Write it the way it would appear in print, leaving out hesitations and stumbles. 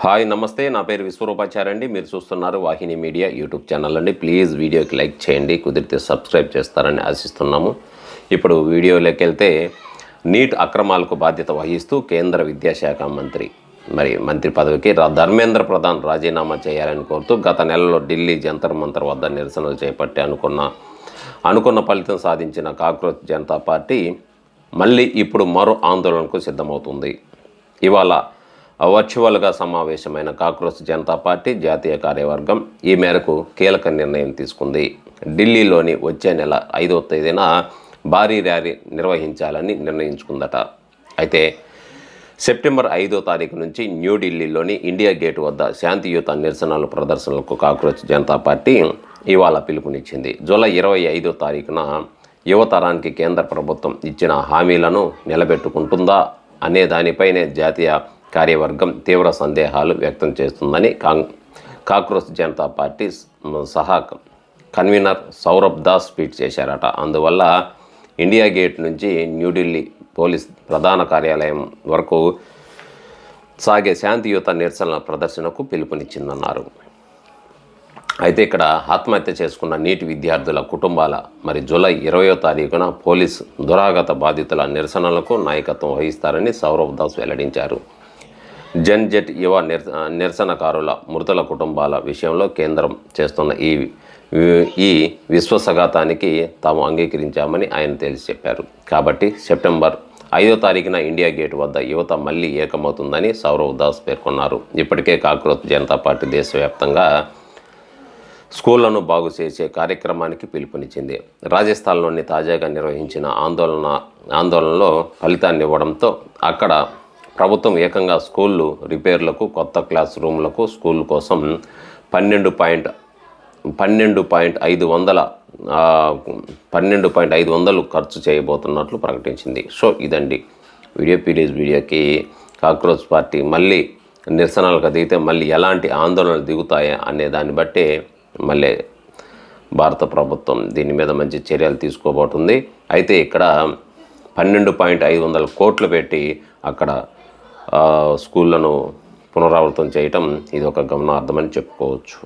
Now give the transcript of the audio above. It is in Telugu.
హాయ్ నమస్తే, నా పేరు విశ్వరూపాచారి అండి. మీరు చూస్తున్నారు వాహిని మీడియా యూట్యూబ్ ఛానల్ అండి. ప్లీజ్ వీడియోకి లైక్ చేయండి, కుదిరితే సబ్స్క్రైబ్ చేస్తారని ఆశిస్తున్నాము. ఇప్పుడు వీడియోలోకి వెళ్తే, నీట్ అక్రమాలకు బాధ్యత వహిస్తూ కేంద్ర విద్యాశాఖ మంత్రి పదవికి ధర్మేంద్ర ప్రధాన్ రాజీనామా చేయాలని కోరుతూ గత నెలలో ఢిల్లీ జంతర్ మంతర్ వద్ద నిరసనలు చేపట్టి అనుకున్న ఫలితం సాధించిన కాక్రోచ్ జనతా పార్టీ మళ్ళీ ఇప్పుడు మరో ఆందోళనకు సిద్ధమవుతుంది. ఇవాళ వర్చువల్గా సమావేశమైన కాక్రోచ్ జనతా పార్టీ జాతీయ కార్యవర్గం ఈ మేరకు కీలక నిర్ణయం తీసుకుంది. ఢిల్లీలోని వచ్చే నెల 5వ తేదీన భారీ ర్యాలీ నిర్వహించాలని నిర్ణయించుకుందట. అయితే సెప్టెంబర్ 5వ తారీఖు నుంచి న్యూఢిల్లీలోని ఇండియా గేట్ వద్ద శాంతియుత ప్రదర్శనలకు కాక్రోచ్ జనతా పార్టీ ఇవాళ పిలుపునిచ్చింది. జూలై 25వ తారీఖున యువతరానికి కేంద్ర ప్రభుత్వం ఇచ్చిన హామీలను నిలబెట్టుకుంటుందా అనే దానిపైనే జాతీయ కార్యవర్గం తీవ్ర సందేహాలు వ్యక్తం చేస్తుందని కాక్రోచ్ జనతా పార్టీ సహా కన్వీనర్ సౌరభ్ దాస్ ట్వీట్ చేశారట. అందువల్ల ఇండియా గేట్ నుంచి న్యూఢిల్లీ పోలీస్ ప్రధాన కార్యాలయం వరకు సాగే శాంతియుత నిరసనల ప్రదర్శనకు పిలుపునిచ్చిందన్నారు. అయితే ఇక్కడ ఆత్మహత్య చేసుకున్న నీటి విద్యార్థుల కుటుంబాల జూలై 20వ తారీఖున పోలీసు దురాగత బాధితుల నిరసనలకు నాయకత్వం వహిస్తారని సౌరభ్ దాస్ వెల్లడించారు. జెట్ యువ నిరసనకారుల మృతుల కుటుంబాల విషయంలో కేంద్రం చేస్తున్న ఈ విశ్వాసఘాతానికి తాము అంగీకరించామని ఆయన తేల్చి చెప్పారు. కాబట్టి సెప్టెంబర్ 5వ తారీఖున ఇండియా గేట్ వద్ద యువత మళ్ళీ ఏకమవుతుందని సౌరవ్ దాస్ పేర్కొన్నారు. ఇప్పటికే కాక్రోచ్ జనతా పార్టీ దేశవ్యాప్తంగా స్కూళ్లను బాగు చేసే కార్యక్రమానికి పిలుపునిచ్చింది. రాజస్థాన్లోని తాజాగా నిర్వహించిన ఆందోళనలో ఫలితాన్ని ఇవ్వడంతో అక్కడ ప్రభుత్వం ఏకంగా స్కూళ్ళు రిపేర్లకు, కొత్త క్లాస్ రూమ్లకు స్కూల్ కోసం 12,500 ఖర్చు చేయబోతున్నట్లు ప్రకటించింది. సో ఇదండి వీడియోకి కాక్రోచ్ పార్టీ మళ్ళీ నిరసనలకు దిగితే మళ్ళీ ఎలాంటి ఆందోళనలు దిగుతాయా అనే దాన్ని బట్టి మళ్ళీ భారత ప్రభుత్వం దీని మీద మంచి చర్యలు తీసుకోబోతుంది. అయితే ఇక్కడ 12,500 కోట్లు పెట్టి అక్కడ స్కూళ్ళను పునరావృతం చేయటం ఇది ఒక గమనార్థమని చెప్పుకోవచ్చు.